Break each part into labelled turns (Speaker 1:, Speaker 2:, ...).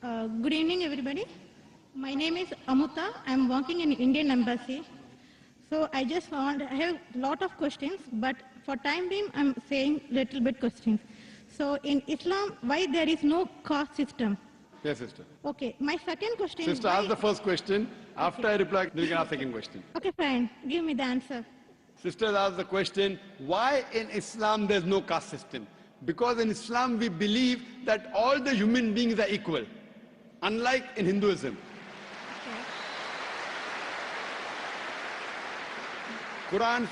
Speaker 1: Good evening, everybody. My name is Amuta. I'm working in Indian Embassy. So I have a lot of questions, but for time being, I'm saying little bit questions. So in Islam, why there is no caste system?
Speaker 2: Yes, sister.
Speaker 1: Okay, my second question.
Speaker 2: Sister, ask the first question. After I reply, you can ask the second question.
Speaker 1: Okay, fine. Give me the answer.
Speaker 2: Sister asked the question, why in Islam there's no caste system? Because in Islam we believe that all the human beings are equal, unlike in Hinduism. Quran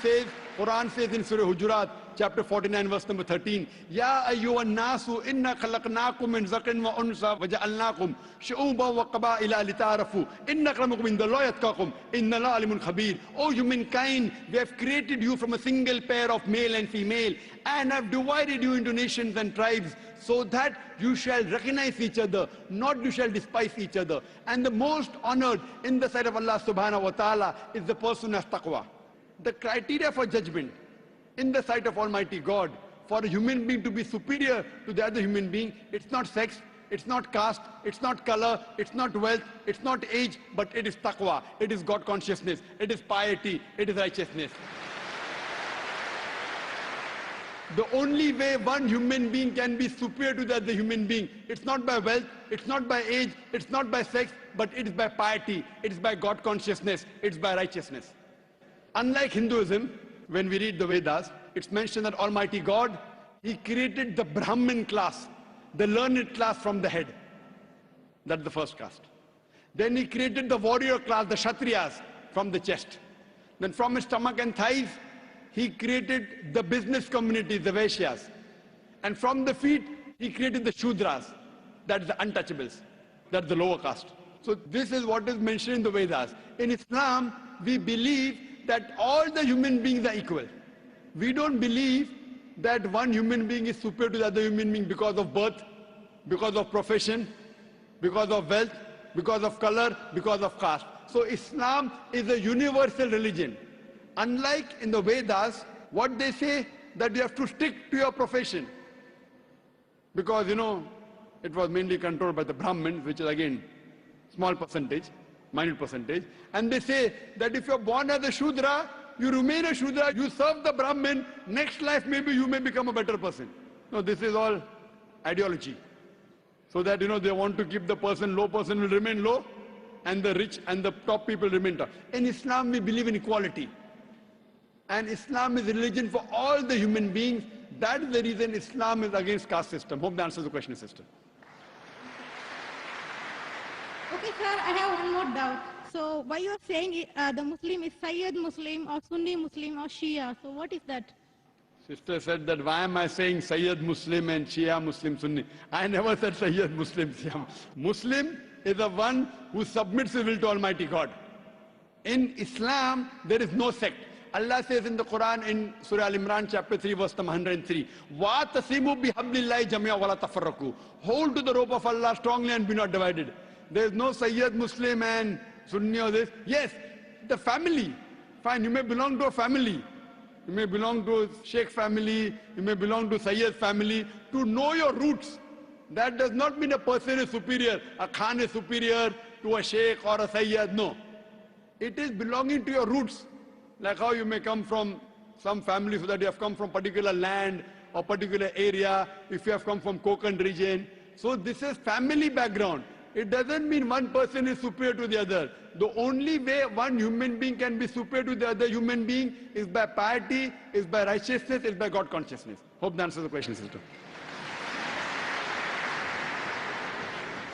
Speaker 2: says in Surah Hujurat, chapter 49, verse number 13, Ya ayyuhan nasu inna khalaqnakum min zakarin wa unsa wa ja'alnakum shu'uban wa qaba'ila lita'arafu inna akramakum indallahi atqakum inna Allaha alimun khabir. O humankind, we have created you from a single pair of male and female and have divided you into nations and tribes so that you shall recognize each other, not you shall despise each other. And the most honored in the sight of Allah subhanahu wa ta'ala is the person who has taqwa. The criteria for judgment in the sight of Almighty God for a human being to be superior to the other human being, it's not sex, it's not caste, it's not color, it's not wealth, it's not age, but it is taqwa, it is God consciousness, it is piety, it is righteousness. The only way one human being can be superior to the other human being, it's not by wealth, it's not by age, it's not by sex, but it is by piety, it is by God consciousness, it's by righteousness. Unlike Hinduism, when we read the Vedas, it's mentioned that Almighty God, He created the Brahmin class, the learned class from the head. That's the first caste. Then He created the warrior class, the Kshatriyas, from the chest. Then from his stomach and thighs, He created the business community, the Vaishyas. And from the feet, He created the Shudras, that's the untouchables, that's the lower caste. So this is what is mentioned in the Vedas. In Islam, we believe that all the human beings are equal. We don't believe that one human being is superior to the other human being because of birth, because of profession, because of wealth, because of color, because of caste. So Islam is a universal religion. Unlike in the Vedas, what they say that you have to stick to your profession. Because, it was mainly controlled by the Brahmins, which is again, small percentage, minute percentage. And they say that if you're born as a Shudra, you remain a Shudra, you serve the Brahmin, next life maybe you may become a better person. No, this is all ideology. So that, they want to keep the low person will remain low, and the rich and the top people remain top. In Islam, we believe in equality. And Islam is a religion for all the human beings. That is the reason Islam is against caste system. Hope that answers the question, sister.
Speaker 1: Okay, sir, I have one more doubt. So why you are saying the Muslim is Sayyid Muslim or Sunni Muslim or Shia? So what is that?
Speaker 2: Sister said that why am I saying Sayyid Muslim and Shia Muslim Sunni? I never said Sayyid Muslim, Shia. Muslim is the one who submits his will to Almighty God. In Islam, there is no sect. Allah says in the Quran in Surah Al-Imran chapter 3 verse number 103, وَاتَصِمُوا بِحَبْلِ اللَّهِ جَمِيعًا وَلَا تَفَرَّقُوا. Hold to the rope of Allah strongly and be not divided. There is no Sayyid Muslim and Sunni or this. Yes, the family. Fine, you may belong to a family. You may belong to a Sheikh family. You may belong to Sayyid family. To know your roots, that does not mean a person is superior. A Khan is superior to a Sheikh or a Sayyid. No. It is belonging to your roots. Like how you may come from some family so that you have come from particular land or particular area. If you have come from Konkan region. So this is family background. It doesn't mean one person is superior to the other. The only way one human being can be superior to the other human being is by piety, is by righteousness, is by God consciousness. Hope that answers the question, sister.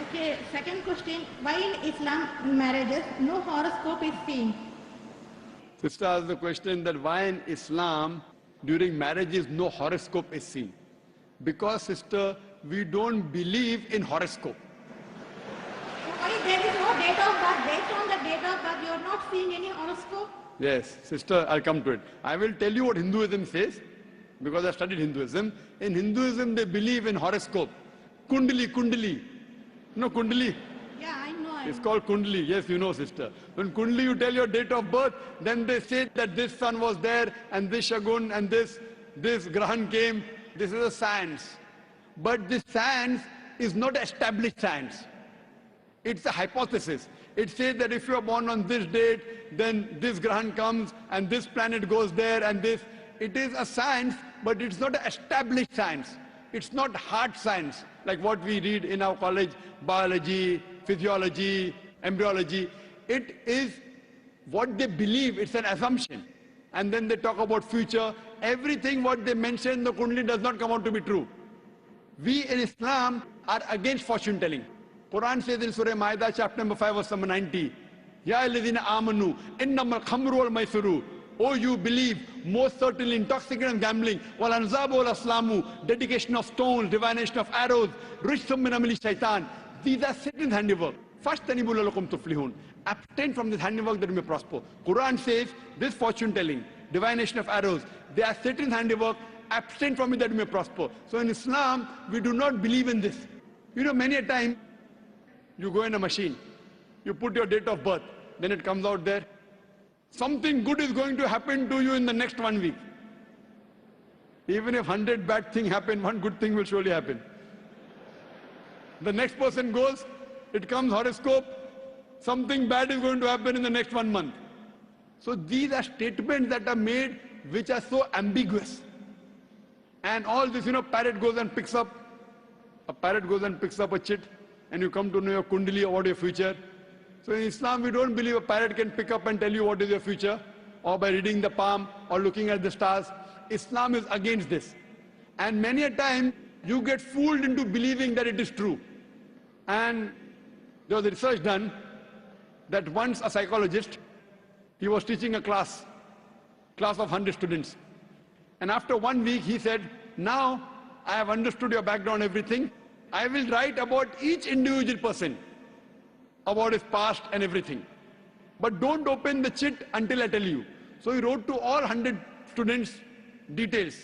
Speaker 1: Okay, second question. Why in Islam marriages no horoscope is seen?
Speaker 2: Sister asked the question that why in Islam during marriages no horoscope is seen. Because, sister, we don't believe in horoscope.
Speaker 1: There is no date of birth. Based on the date of birth, you are not seeing any horoscope?
Speaker 2: Yes, sister, I'll come to it. I will tell you what Hinduism says, because I studied Hinduism. In Hinduism, they believe in horoscope. Kundali. No, Kundali?
Speaker 1: Yeah, I know.
Speaker 2: It's called Kundali. Yes, you know, sister. When Kundali, you tell your date of birth, then they say that this sun was there, and this Shagun, and this Grahan came. This is a science. But this science is not established science. It's a hypothesis. It says that if you are born on this date, then this Grahan comes and this planet goes there and this. It is a science, but it's not an established science. It's not hard science like what we read in our college, biology, physiology, embryology. It is what they believe. It's an assumption. And then they talk about future. Everything what they mention in the Kundli does not come out to be true. We in Islam are against fortune telling. Quran says in Surah Ma'idah, chapter number 5, verse number 90, Ya alladhina amanu, innamal khamru wal maisuru. Oh, you believe, most certainly intoxicant and gambling, wal anzabu wal aslamu, dedication of stones, divination of arrows, rijsum min amali shaitan. These are Satan's handiwork. Fashtanibu lalakum tuflihun. Abstain from this handiwork that you may prosper. Quran says this fortune telling, divination of arrows, they are Satan's handiwork. Abstain from it that you may prosper. So in Islam, we do not believe in this. You know, many a time, you go in a machine, you put your date of birth, then it comes out there. Something good is going to happen to you in the next 1 week. Even if 100 bad things happen, one good thing will surely happen. The next person goes, it comes horoscope, something bad is going to happen in the next 1 month. So these are statements that are made which are so ambiguous. And all this, you know, parrot goes and picks up a chit, and you come to know your kundali or what your future. So in Islam, we don't believe a parrot can pick up and tell you what is your future, or by reading the palm, or looking at the stars. Islam is against this. And many a time, you get fooled into believing that it is true. And there was a research done that once a psychologist, he was teaching a class of 100 students. And after 1 week, he said, now I have understood your background, everything. I will write about each individual person, about his past and everything. But don't open the chit until I tell you. So he wrote to all 100 students details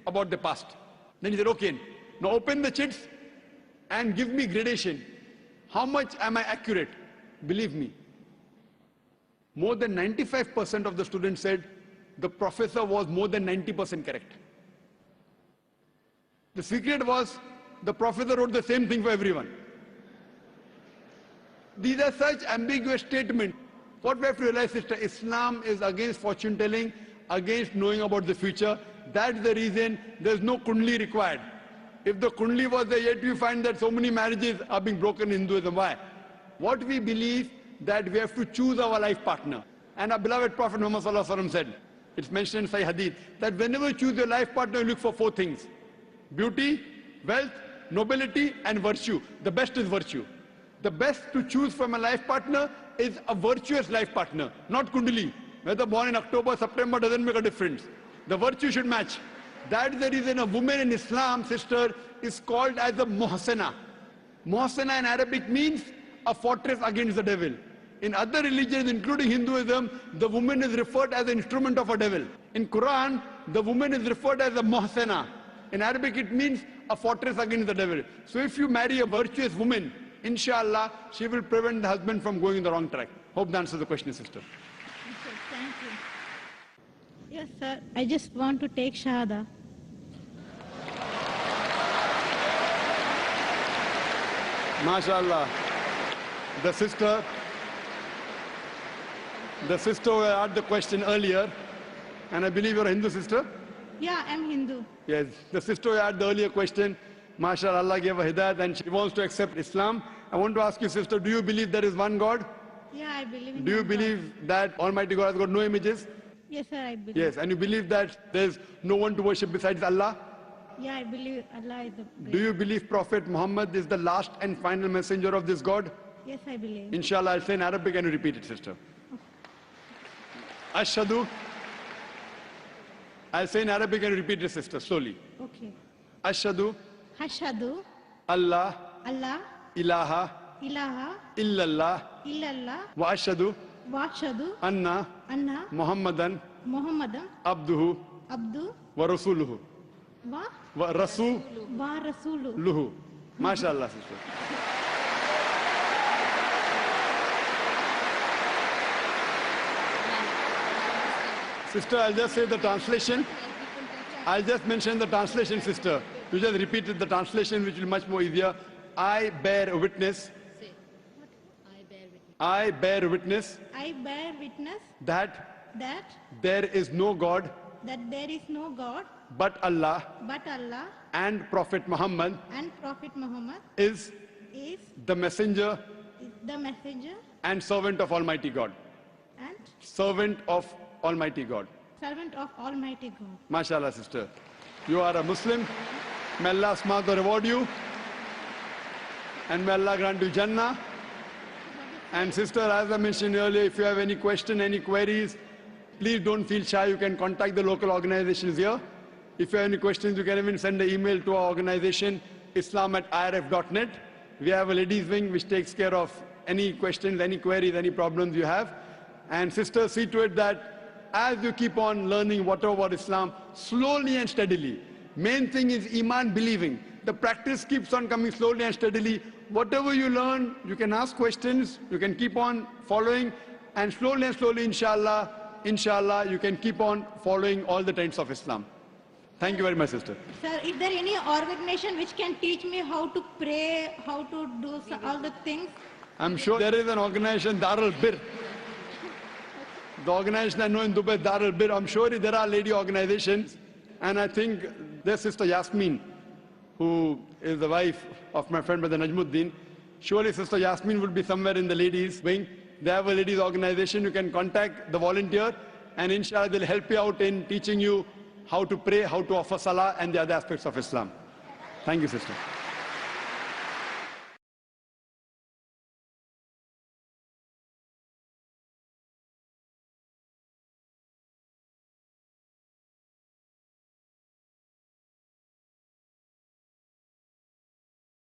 Speaker 2: about the past. Then he said, okay, now open the chits and give me gradation. How much am I accurate? Believe me, more than 95% of the students said the professor was more than 90% correct. The secret was the professor wrote the same thing for everyone. These are such ambiguous statements. What we have to realize is that Islam is against fortune telling, against knowing about the future. That's the reason there's no kundli required. If the kundli was there, yet we find that so many marriages are being broken in Hinduism. Why? What we believe that we have to choose our life partner. And our beloved Prophet Muhammad Sallallahu Alaihi Wasallam said, it's mentioned in Sahih Hadith, that whenever you choose your life partner, you look for 4 things. Beauty, wealth, nobility, and virtue. The best is virtue. The best to choose from a life partner is a virtuous life partner, not kundali. Whether born in October, September doesn't make a difference. The virtue should match. That's the reason a woman in Islam, sister, is called as a muhsana. Muhsana in Arabic means a fortress against the devil. In other religions, including Hinduism, the woman is referred as an instrument of a devil. In Quran, the woman is referred as a muhsana. In Arabic, it means a fortress against the devil. So if you marry a virtuous woman, inshallah, she will prevent the husband from going in the wrong track. Hope that answers the question, sister.
Speaker 1: Okay, thank you. Yes, sir. I just want to take Shahada.
Speaker 2: MashaAllah. The sister who asked the question earlier, and I believe you're a Hindu sister?
Speaker 1: Yeah, I'm Hindu.
Speaker 2: Yes, the sister who had the earlier question, MashaAllah, Allah gave her hidayat and she wants to accept Islam. I want to ask you, sister, do you believe there is one God?
Speaker 1: Yeah, I believe in
Speaker 2: Do you
Speaker 1: one
Speaker 2: believe that Almighty God has got no images?
Speaker 1: God. Yes, sir, I believe.
Speaker 2: Yes, and you believe that there's no one to worship besides Allah?
Speaker 1: Yeah, I believe Allah is the
Speaker 2: Do
Speaker 1: great.
Speaker 2: you believe Prophet Muhammad is the last and final messenger of this God?
Speaker 1: Yes, I believe.
Speaker 2: Inshallah, I'll say in Arabic and you repeat it, sister. Ashhadu. I'll say in Arabic and you repeat it, sister, slowly.
Speaker 1: Okay.
Speaker 2: Ashhadu.
Speaker 1: Hashadu,
Speaker 2: Allah.
Speaker 1: Allah,
Speaker 2: Ilaha.
Speaker 1: ilaha,
Speaker 2: Illallah.
Speaker 1: illallah,
Speaker 2: Wa ashhadu.
Speaker 1: washadu,
Speaker 2: Anna.
Speaker 1: anna,
Speaker 2: Muhammadan.
Speaker 1: Muhammadan,
Speaker 2: Abduhu.
Speaker 1: abdu,
Speaker 2: Wa rasuluhu.
Speaker 1: wa,
Speaker 2: Wa rasuluhu.
Speaker 1: wa rasulu.
Speaker 2: MashaAllah, sister. Sister, I'll just say the translation. I'll just mention the translation, sister. You just repeated the translation, which will be much more easier. I bear witness I bear witness
Speaker 1: I bear witness
Speaker 2: that
Speaker 1: that
Speaker 2: there is no God
Speaker 1: there is no God
Speaker 2: but Allah,
Speaker 1: but Allah,
Speaker 2: and Prophet Muhammad
Speaker 1: and Prophet Muhammad
Speaker 2: is
Speaker 1: is
Speaker 2: the messenger
Speaker 1: the messenger
Speaker 2: and servant of Almighty God.
Speaker 1: and
Speaker 2: Servant of Almighty God.
Speaker 1: servant of Almighty God.
Speaker 2: MashaAllah, sister. You are a Muslim. May Allah subhanahu reward you. And may Allah grant you Jannah. And sister, as I mentioned earlier, if you have any question, any queries, please don't feel shy. You can contact the local organizations here. If you have any questions, you can even send an email to our organization, islam@irf.net. We have a ladies wing which takes care of any questions, any queries, any problems you have. And sister, see to it that as you keep on learning whatever about Islam, slowly and steadily. Main thing is Iman, believing. The practice keeps on coming slowly and steadily. Whatever you learn, you can ask questions, you can keep on following, and slowly, inshallah, you can keep on following all the tenets of Islam. Thank you very much, sister.
Speaker 1: Sir, is there any organization which can teach me how to pray, how to do all the things?
Speaker 2: I'm sure there is an organization, Darul Bir. The organization I know in Dubai, Darul Bir. I'm sure there are lady organizations. And I think there's Sister Yasmin, who is the wife of my friend Brother Najmuddin. Surely Sister Yasmin would be somewhere in the ladies wing. They have a ladies organization. You can contact the volunteer, and inshallah they'll help you out in teaching you how to pray, how to offer salah, and the other aspects of Islam. Thank you, sister.